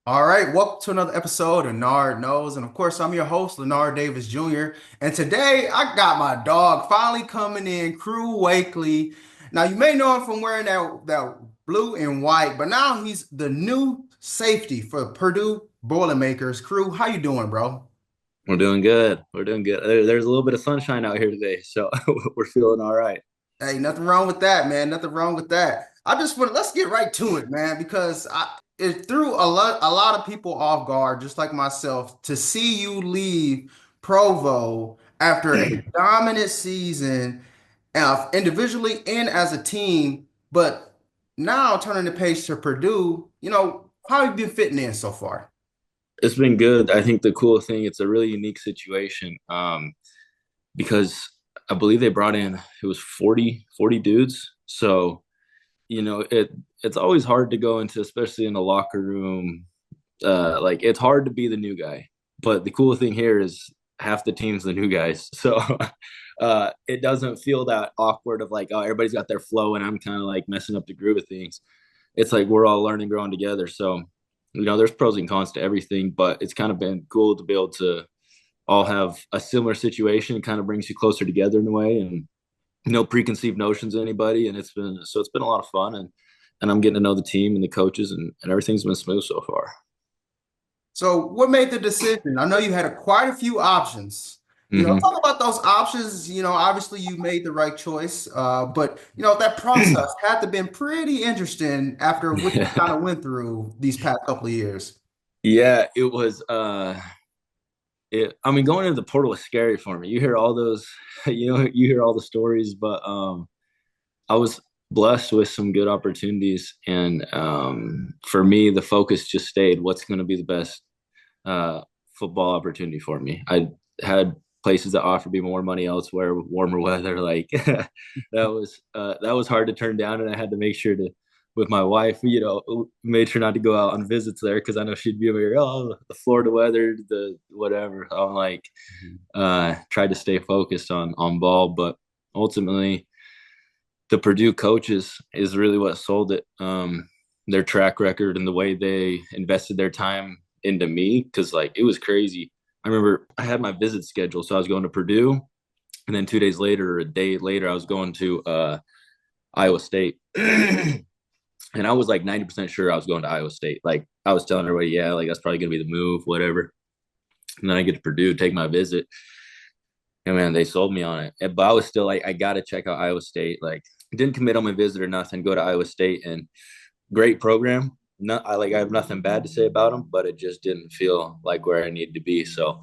All right, welcome to another episode of Nard Knows. And of course, I'm your host, Leonard Davis Jr. And today I got my dog finally coming in, Crew Wakley. Now, you may know him from wearing that blue and white, but now he's the new safety for Purdue Boilermakers. Crew, how you doing, bro? We're doing good. We're doing good. There's a little bit of sunshine out here today, so we're feeling all right. Hey, nothing wrong with that, man. Nothing wrong with that. Let's get right to it, man, because it threw a lot of people off guard, just like myself, to see you leave Provo after a dominant season, individually and as a team, but now turning the page to Purdue. How have you been fitting in so far? It's been good. I think the cool thing, it's a really unique situation because I believe they brought in, it was 40 dudes. So, it's always hard to go into, especially in the locker room. Like it's hard to be the new guy. But the cool thing here is half the team's the new guys. So it doesn't feel that awkward of like, oh, everybody's got their flow and I'm kind of like messing up the groove of things. It's like we're all learning, growing together. So, there's pros and cons to everything, but it's kind of been cool to be able to all have a similar situation. It kind of brings you closer together in a way, and no preconceived notions of anybody. And it's been a lot of fun, and I'm getting to know the team and the coaches, and everything's been smooth so far. So, what made the decision? I know you had quite a few options. Hmm. Talk about those options. Obviously you made the right choice, but that process had to have been pretty interesting after what you kind of went through these past couple of years. Yeah, it was. I mean, going into the portal was scary for me. You hear all those, you hear all the stories, but I was blessed with some good opportunities, and for me, the focus just stayed. What's going to be the best uh, football opportunity for me? I had places that offered me more money elsewhere with warmer weather. Like that was hard to turn down, and I had to make sure to with my wife, made sure not to go out on visits there because I know she'd be over here, oh, the Florida weather, the whatever. I'm like, Mhm. tried to stay focused on ball, but ultimately the Purdue coaches is really what sold it. Their track record and the way they invested their time into me, because like it was crazy. I remember I had my visit schedule, so I was going to Purdue, and then 2 days later, or a day later, I was going to Iowa State. And I was like 90% sure I was going to Iowa State. Like I was telling everybody, yeah, like that's probably gonna be the move, whatever. And then I get to Purdue, take my visit, and man, they sold me on it. But I was still like, I gotta check out Iowa State. Like, didn't commit on my visit or nothing. Go to Iowa State, and great program. Not, I have nothing bad to say about them, but it just didn't feel like where I needed to be. So,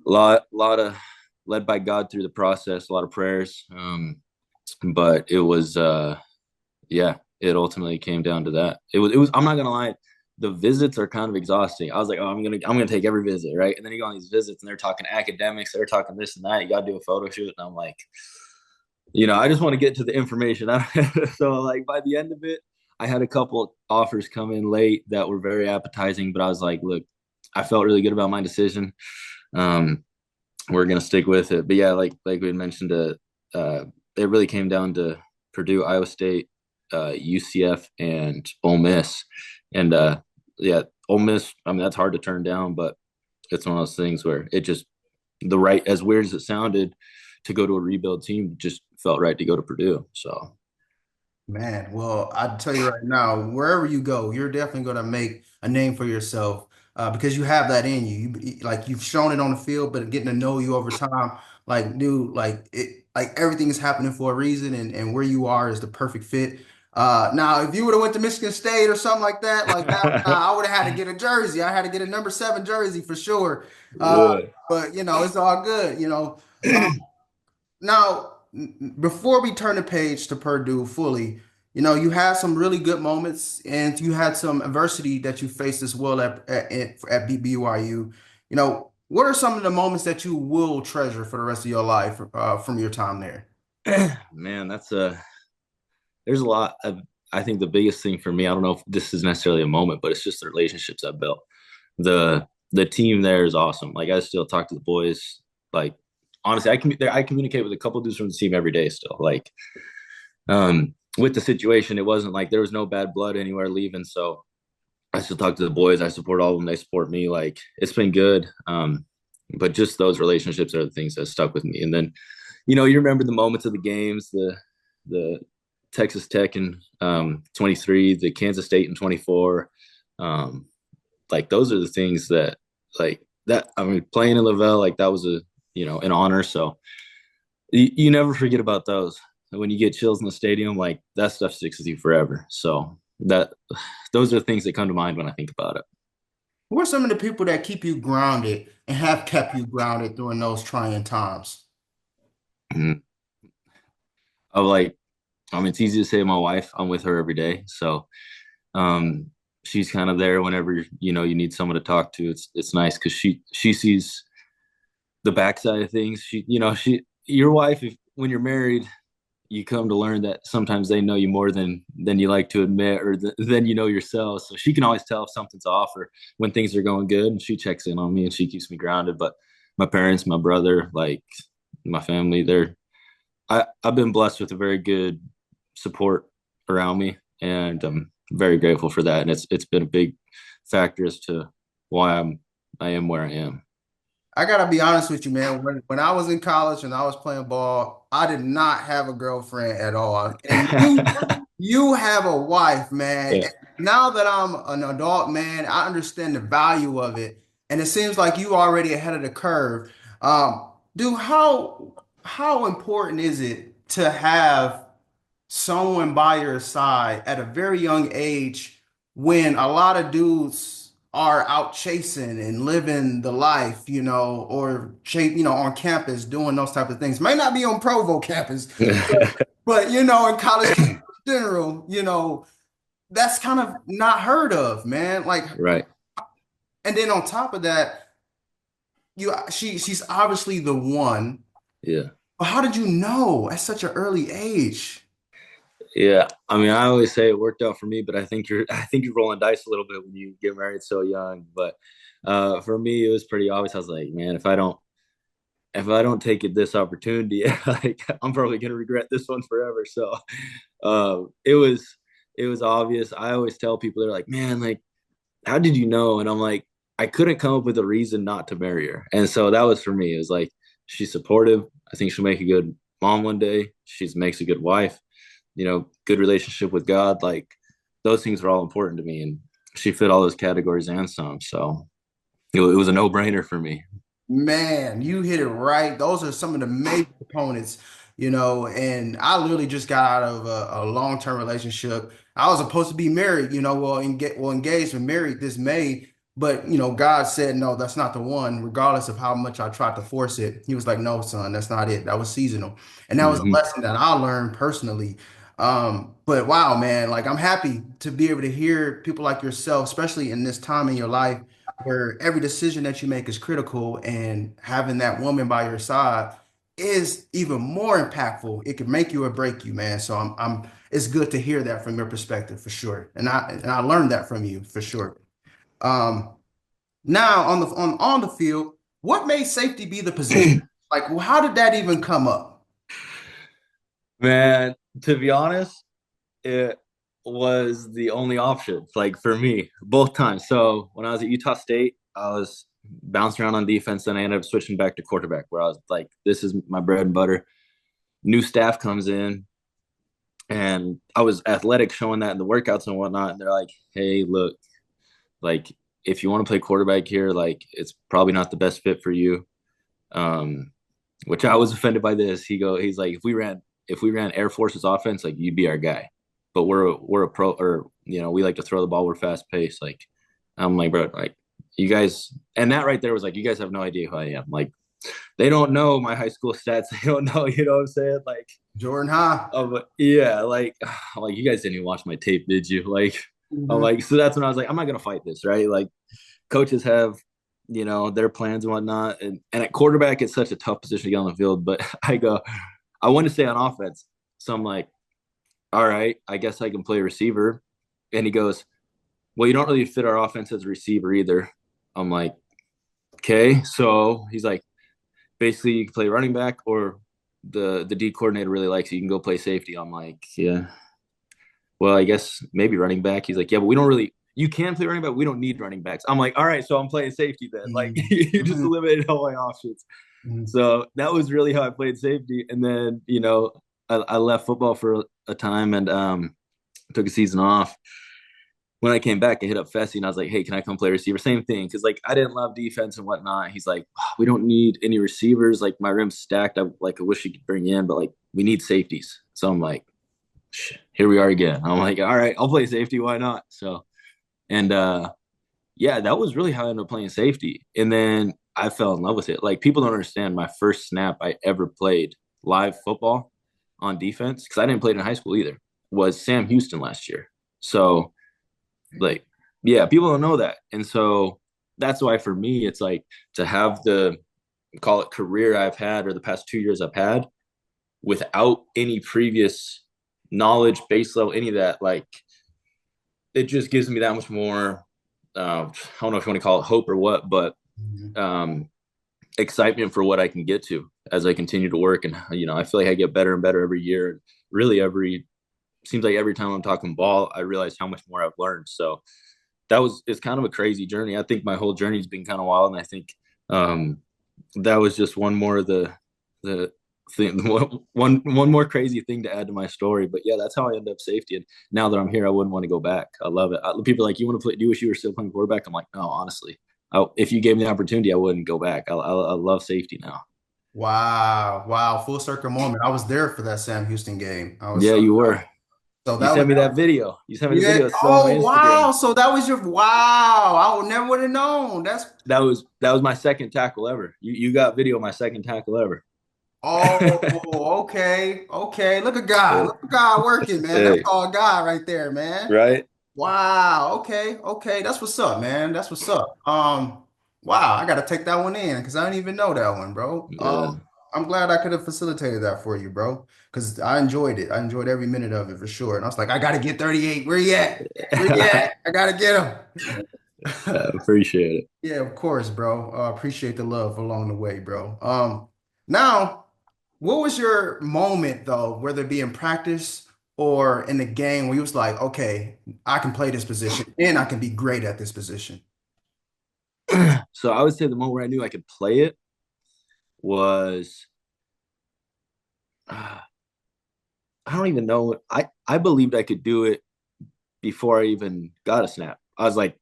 lot of led by God through the process, a lot of prayers. But it was, yeah, it ultimately came down to that. It was. I'm not gonna lie, the visits are kind of exhausting. I was like, oh, I'm gonna take every visit, right? And then you go on these visits and they're talking academics, they're talking this and that. You gotta do a photo shoot, and I'm like, I just want to get to the information. So like by the end of it, I had a couple offers come in late that were very appetizing, but I was like, look, I felt really good about my decision. Um, we're gonna stick with it. But yeah, like we mentioned, it really came down to Purdue, Iowa State, UCF, and Ole Miss. And yeah, Ole Miss. I mean, that's hard to turn down, but it's one of those things where it just the right, as weird as it sounded, to go to a rebuild team just felt right to go to Purdue. So Man, well, I tell you right now, wherever you go, you're definitely going to make a name for yourself because you have that in you. Like you've shown it on the field, but getting to know you over time, like dude, like everything is happening for a reason, and where you are is the perfect fit. Now, if you would have went to Michigan State or something like that, like now, I would have had to get a jersey. I had to get a number 7 jersey for sure. yeah. But it's all good. Now, before we turn the page to Purdue fully, you had some really good moments and you had some adversity that you faced as well at BYU. What are some of the moments that you will treasure for the rest of your life from your time there? Man, that's a there's a lot of, I think the biggest thing for me, I don't know if this is necessarily a moment, but it's just the relationships I've built. The team there is awesome. Like I still talk to the boys. Like honestly, I communicate with a couple dudes from the team every day still. Like with the situation, it wasn't like there was no bad blood anywhere leaving. So I still talk to the boys. I support all of them. They support me. Like it's been good. But just those relationships are the things that stuck with me. And then, you remember the moments of the games, the Texas Tech in 23, the Kansas State in 24. Um, like those are the things that like that. I mean, playing in Lavelle, like that was an honor. So you never forget about those. When you get chills in the stadium, like that stuff sticks with you forever. So those are the things that come to mind when I think about it. Who are some of the people that keep you grounded and have kept you grounded during those trying times? Mhm. Of like, I mean, it's easy to say my wife. I'm with her every day, so um, she's kind of there whenever you need someone to talk to. It's nice because she sees the backside of things. She your wife. If when you're married, you come to learn that sometimes they know you more than you like to admit, or than you know yourself. So she can always tell if something's off or when things are going good, and she checks in on me and she keeps me grounded. But my parents, my brother, like my family, I've been blessed with a very good support around me, and I'm very grateful for that. And it's been a big factor as to why I am where I am. I gotta be honest with you, man. When I was in college and I was playing ball, I did not have a girlfriend at all. And you have a wife, man. Yeah. And now that I'm an adult man, I understand the value of it. And it seems like you already ahead of the curve. Dude, how important is it to have someone by your side at a very young age when a lot of dudes are out chasing and living the life, or on campus doing those type of things. May not be on Provo campus, but in college campus in general, that's kind of not heard of, man. Like, Right. and then on top of that, she's obviously the one. Yeah. But how did you know at such an early age? Yeah, I mean, I always say it worked out for me, but I think you're rolling dice a little bit when you get married so young. But for me, it was pretty obvious. I was like, man, if I don't take it this opportunity, like I'm probably gonna regret this one forever. So it was obvious. I always tell people they're like, man, like how did you know? And I'm like, I couldn't come up with a reason not to marry her. And so that was for me. It was like she's supportive. I think she'll make a good mom one day. She makes a good wife. Good relationship with God. Like those things were all important to me, and she fit all those categories and some. So it was a no brainer for me. Man, you hit it right. Those are some of the major components, and I literally just got out of a long-term relationship. I was supposed to be married, engaged and married this May, but God said, no, that's not the one, regardless of how much I tried to force it. He was like, no, son, that's not it. That was seasonal. And that was a Mm-hmm. lesson that I learned personally. But wow, man, like I'm happy to be able to hear people like yourself, especially in this time in your life where every decision that you make is critical, and having that woman by your side is even more impactful. It can make you or break you, man. So it's good to hear that from your perspective for sure. And I learned that from you for sure. Um, Now on the field, what made safety be the position? Like, well, how did that even come up? Man, to be honest, it was the only option, like for me, both times. So when I was at Utah State, I was bouncing around on defense, and I ended up switching back to quarterback, where I was like, this is my bread and butter. New staff comes in, and I was athletic, showing that in the workouts and whatnot. And they're like, hey, look, like if you want to play quarterback here, like it's probably not the best fit for you. Um, which I was offended by this. He's like, if we ran Air Force's offense, like you'd be our guy. But we're a pro, or we like to throw the ball. We're fast paced. Like I'm like, bro, like you guys, and that right there was like, you guys have no idea who I am. Like they don't know my high school stats. They don't know, you know what I'm saying? Like, Jordan High. yeah, like you guys didn't even watch my tape, did you? Like, I'm Mhm. like, so that's when I was like, I'm not gonna fight this, right? Like coaches have their plans and whatnot, and at quarterback it's such a tough position to get on the field. But I want to stay on offense, so I'm like, all right, I guess I can play receiver. And he goes, well, you don't really fit our offense as a receiver either. I'm like, okay. So he's like, basically you can play running back, or the D coordinator really likes you, you can go play safety. I'm like, yeah, well, I guess maybe running back. He's like, yeah, but we don't really. you can play running back. We don't need running backs. I'm like, all right, so I'm playing safety then. Like Mhm. you just Mhm. eliminated all my options. Mhm. So that was really how I played safety. And then, I left football for a time and took a season off. When I came back, I hit up Fessy and I was like, hey, can I come play receiver? Same thing. Cause like I didn't love defense and whatnot. He's like, oh, we don't need any receivers. Like my rim's stacked. I wish you could bring in, but like we need safeties. So I'm like, here we are again. I'm like, all right, I'll play safety. Why not? So, and yeah, that was really how I ended up playing safety. And then I fell in love with it. Like people don't understand my first snap I ever played live football on defense, because I didn't play it in high school either, was Sam Houston last year. So like, yeah, people don't know that. And so that's why for me, it's like to have the call it career I've had or the past 2 years I've had without any previous knowledge, base level, any of that, like it just gives me that much more I don't know if you want to call it hope or what, but Mhm. um, excitement for what I can get to as I continue to work. And, I feel like I get better and better every year. And really seems like every time I'm talking ball, I realize how much more I've learned. So it's kind of a crazy journey. I think my whole journey's been kind of wild. And I think um, that was just one more of the thing, one more crazy thing to add to my story. But yeah, that's how I end up safety. And now that I'm here, I wouldn't want to go back. I love it. People are like, you want to play? Do you wish you were still playing quarterback? I'm like, no, honestly, if you gave me the opportunity, I wouldn't go back. I love safety now. Wow. Wow. Full circle moment. I was there for that Sam Houston game. I was Yeah, you were. so You that was sent me that video. You sent me the yeah. video. It's still on my Oh Instagram. wow. So that was your wow. I would never would have known. That's That was my second tackle ever. You got video of my second tackle ever. oh okay. Okay. Look at God. Look at God working, man. That's Hey, all God right there, man. right? Wow. Okay. Okay. That's what's up, man. That's what's up. Wow. I gotta take that one in because I didn't even know that one, bro. Yeah. I'm glad I could have facilitated that for you, bro. Because I enjoyed it. I enjoyed every minute of it for sure. And I was like, I gotta get 38. Where you at? Where you at? I gotta get I him. appreciate it. Yeah, of course, bro. Appreciate the love along the way, bro. Now, what was your moment though, whether it be in practice or in the game, where you was like, okay, I can play this position and I can be great at this position? So I would say the moment where I knew I could play it was uh, I don't even know. I believed I could do it before I even got a snap. I was like,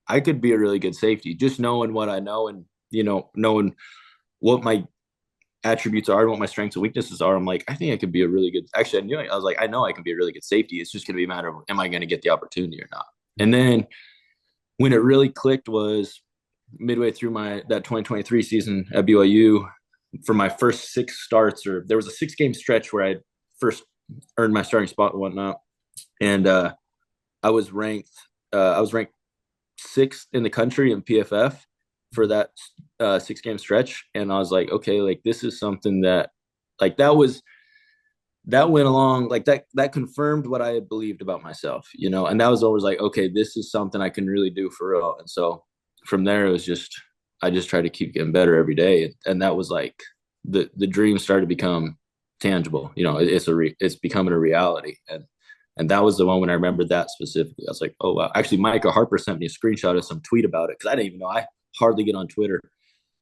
I could be a really good safety, just knowing what I know and knowing what my attributes are and what my strengths and weaknesses are. I'm like, I think I could be a really good. Actually, I knew it. I was like, I know I can be a really good safety. It's just going to be a matter of am I going to get the opportunity or not. And then when it really clicked was midway through my that 2023 season at BYU for my first six starts, or there was a 6 game stretch where I first earned my starting spot and whatnot. And I was ranked I was ranked sixth in the country in PFF for that 6 game stretch. And I was like, okay, like this is something that like that went along like that confirmed what I had believed about myself, and that was always like, okay, this is something I can really do for real. And so from there it was just I just tried to keep getting better every day. And that was like the dream started to become tangible. It's becoming a reality. And that was the moment I remember that specifically. I was like, oh wow. Actually, Micah Harper sent me a screenshot of some tweet about it because I didn't even know. I hardly get on Twitter.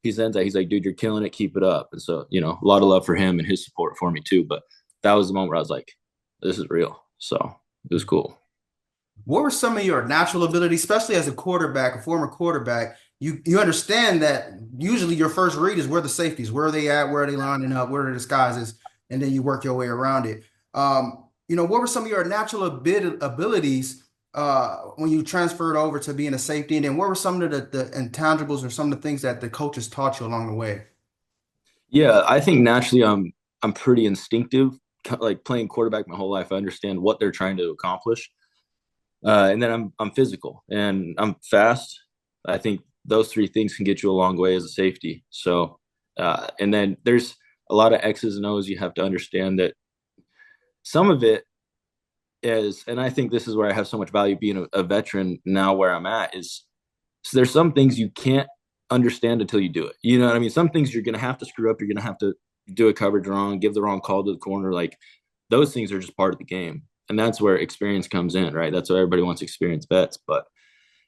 He sends that. He's like, dude, you're killing it. Keep it up. And so, a lot of love for him and his support for me too. But that was the moment where I was like, this is real. So it was cool. What were some of your natural abilities, especially as a quarterback, a former quarterback? You understand that usually your first read is where the safeties, where are they at, where are they lining up, where are the disguises, and then you work your way around it. What were some of your natural abilities when you transferred over to being a safety? And then what were some of the intangibles or some of the things that the coaches taught you along the way? Yeah, I think naturally I'm pretty instinctive. Like playing quarterback my whole life, I understand what they're trying to accomplish. And then I'm physical and I'm fast. I think those three things can get you a long way as a safety. So, and then there's a lot of X's and O's you have to understand that some of it is, and I think this is where I have so much value being a veteran now where I'm at is so there's some things you can't understand until you do it. You know what I mean? Some things you're going to have to screw up. You're going to have to do a coverage wrong, give the wrong call to the corner. Like those things are just part of the game. And that's where experience comes in, right? That's why everybody wants experience bets. But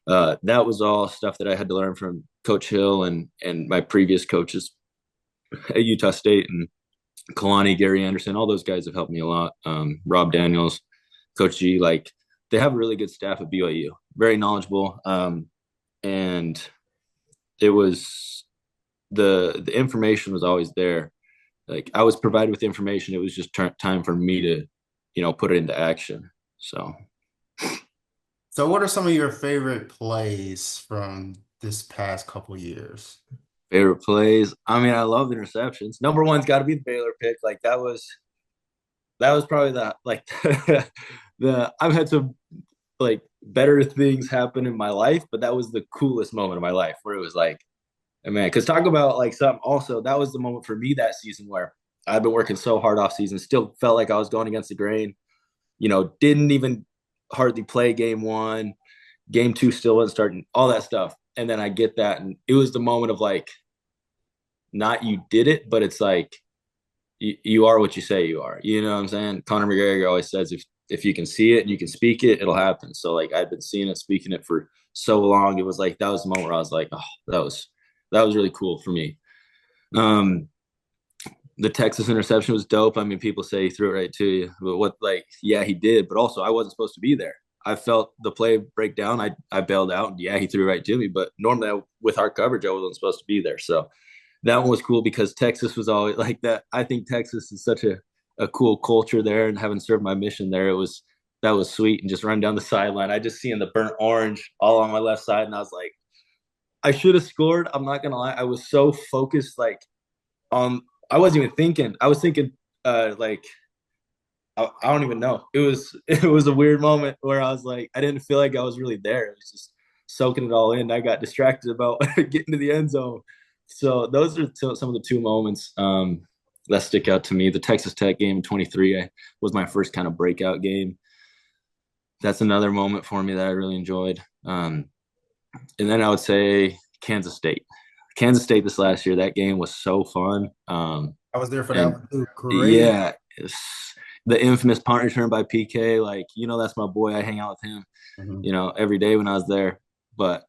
That was all stuff that I had to learn from Coach Hill and my previous coaches at Utah State and Kalani, Gary Anderson. All those guys have helped me a lot. Rob Daniels, Coach G, like they have a really good staff at BYU, very knowledgeable. And it was the information was always there. Like I was provided with information. It was just time for me to, put it into action. So So, what are some of your favorite plays from this past couple years? favorite plays. I mean, I love the interceptions. Number one's got to be the Baylor pick. Like that was probably the like the I've had some like better things happen in my life, but that was the coolest moment of my life where it was like, man, because talk about like something also, that was the moment for me that season where I've been working so hard off season, still felt like I was going against the grain, didn't even hardly play game one, game two still wasn't starting, all that stuff. And then I get that. And it was the moment of like, not you did it, but it's like you are what you say you are. You know what I'm saying? Conor McGregor always says if you can see it and you can speak it, it'll happen. So like I'd been seeing it, speaking it for so long. It was like that was the moment where I was like, oh, that was really cool for me. Um, the Texas interception was dope. I mean, people say he threw it right to you, but yeah, he did. But also, I wasn't supposed to be there. I felt the play break down. I bailed out. And yeah, he threw right to me. But normally, with our coverage, I wasn't supposed to be there. So that one was cool because Texas was always like that. I think Texas is such a cool culture there, and having served my mission there, that was sweet. And just run down the sideline, I just seeing the burnt orange all on my left side, and I was like, I should have scored. I'm not gonna lie, I was so focused, like on. I wasn't even thinking. I was thinking, like I don't even know. It was a weird moment where I was like, I didn't feel like I was really there. It was just soaking it all in. I got distracted about getting to the end zone. So those are some of the two moments that stick out to me. The Texas Tech game in 23 was my first kind of breakout game. That's another moment for me that I really enjoyed. And then I would say Kansas State. Kansas State this last year, that game was so fun. I was there for that And one too. Great. yeah, the infamous punt return by PK. Like, that's my boy. I hang out with him, Mhm. every day when I was there. But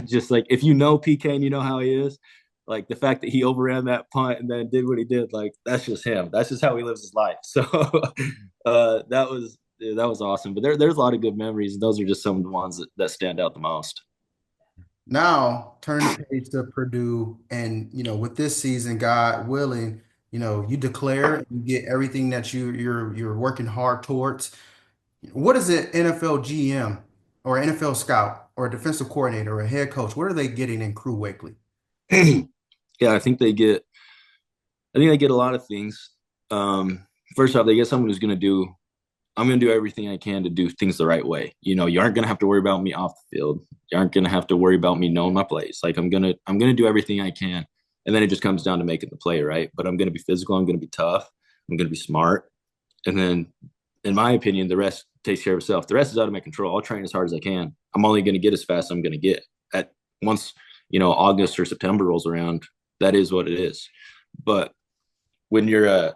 just like if you know PK and you know how he is, like the fact that he overran that punt and then did what he did, like that's just him. That's just how he lives his life. So that was awesome. But there's a lot of good memories. Those are just some of the ones that stand out the most. Now, turn the page to Purdue, and with this season, God willing, you declare and you get everything that you're working hard towards. What is an NFL GM or NFL scout or a defensive coordinator or a head coach? What are they getting in Crew Wakley? Yeah, I think they get a lot of things. First off, they get someone who's going to do. I'm going to do everything I can to do things the right way. You aren't going to have to worry about me off the field. You aren't going to have to worry about me knowing my plays. Like I'm gonna do everything I can, and then it just comes down to making the play right. But I'm going to be physical. I'm going to be tough. I'm going to be smart, and then, in my opinion, the rest takes care of itself. The rest is out of my control. I'll train as hard as I can. I'm only going to get as fast as I'm going to get. At once, August or September rolls around, that is what it is. But when you're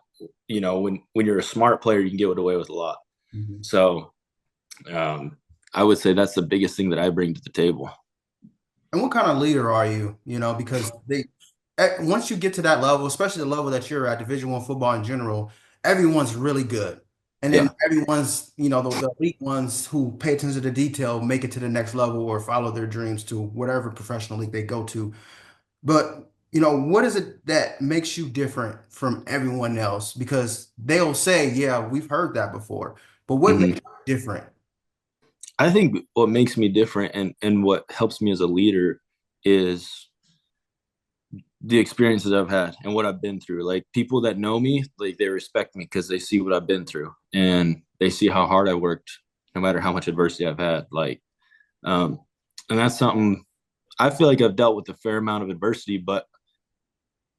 when you're a smart player, you can get away with a lot. Mhm. So um, I would say that's the biggest thing that I bring to the table. And what kind of leader are you? Because once you get to that level, especially the level that you're at, Division I football in general, everyone's really good. And then Yeah. everyone's, the elite ones who pay attention to detail make it to the next level or follow their dreams to whatever professional league they go to. But, what is it that makes you different from everyone else? Because they'll say, yeah, we've heard that before. But what makes hmm you different? I think what makes me different and what helps me as a leader is the experiences I've had and what I've been through. Like people that know me, like they respect me because they see what I've been through and they see how hard I worked, no matter how much adversity I've had. Um, and that's something I feel like I've dealt with a fair amount of adversity, but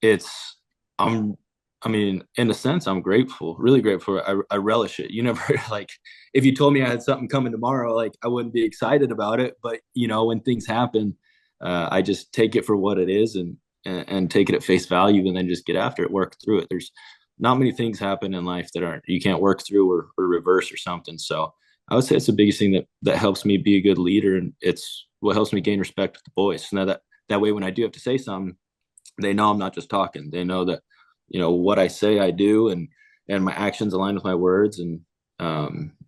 it's I'm I mean, in a sense, I'm grateful, really grateful. I relish it. You never like if you told me I had something coming tomorrow, like I wouldn't be excited about it. But when things happen, I just take it for what it is and take it at face value, and then just get after it, work through it. There's not many things happen in life that aren't you can't work through or reverse or something. So I would say it's the biggest thing that helps me be a good leader, and what helps me gain respect with the boys. Now that way, when I do have to say something, they know I'm not just talking. They know that, what I say I do, and my actions align with my words, and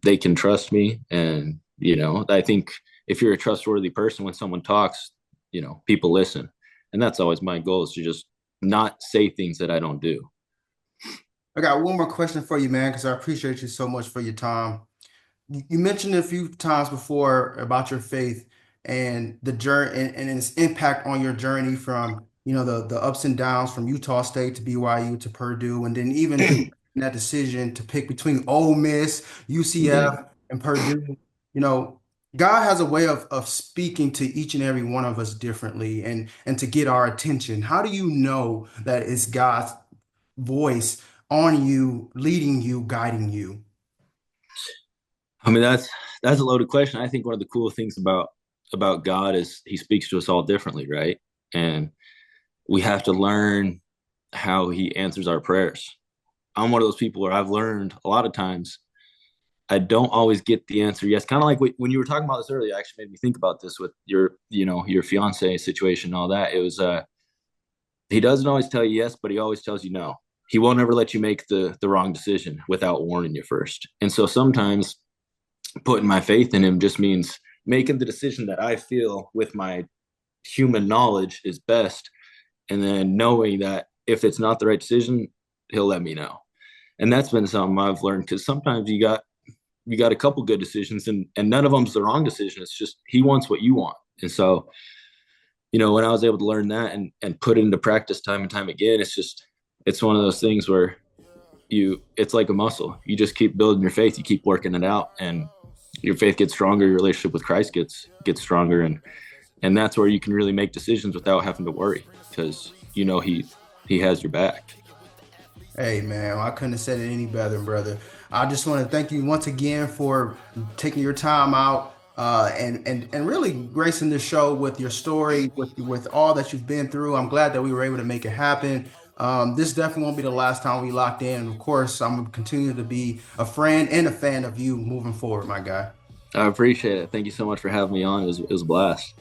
they can trust me. And I think if you're a trustworthy person, when someone talks, people listen, and that's always my goal, is to just not say things that I don't do. I got one more question for you, man, because I appreciate you so much for your time. You mentioned a few times before about your faith and the journey and its impact on your journey from, the ups and downs from Utah State to BYU to Purdue, and then even that decision to pick between Ole Miss, Yeah. UCF, and Purdue. You know, God has a way of speaking to each and every one of us differently and to get our attention. How do you know that it's God's voice on you, leading you, guiding you? I mean, that's a loaded question. I think one of the cool things about God is He speaks to us all differently, right? And we have to learn how He answers our prayers. I'm one of those people where I've learned a lot of times I don't always get the answer yes. Kind of like when you were talking about this earlier, actually made me think about this with your fiance situation and all that. It was he doesn't always tell you yes, but he always tells you no. He won't ever let you make the wrong decision without warning you first. And so sometimes putting my faith in him just means making the decision that I feel with my human knowledge is best, and then knowing that if it's not the right decision, he'll let me know. And that's been something I've learned, because sometimes you got a couple good decisions, and none of them's the wrong decision. It's just he wants what you want. And so, when I was able to learn that and put it into practice time and time again, it's one of those things where it's like a muscle. You just keep building your faith, you keep working it out, and your faith gets stronger, your relationship with Christ gets stronger, and that's where you can really make decisions without having to worry, because he has your back. Hey man, I couldn't have said it any better, brother. I just want to thank you once again for taking your time out and really gracing the show with your story, with all that you've been through. I'm glad that we were able to make it happen. This definitely won't be the last time we locked in. Of course, I'm gonna continue to be a friend and a fan of you moving forward, my guy. I appreciate it. Thank you so much for having me on. It was a blast.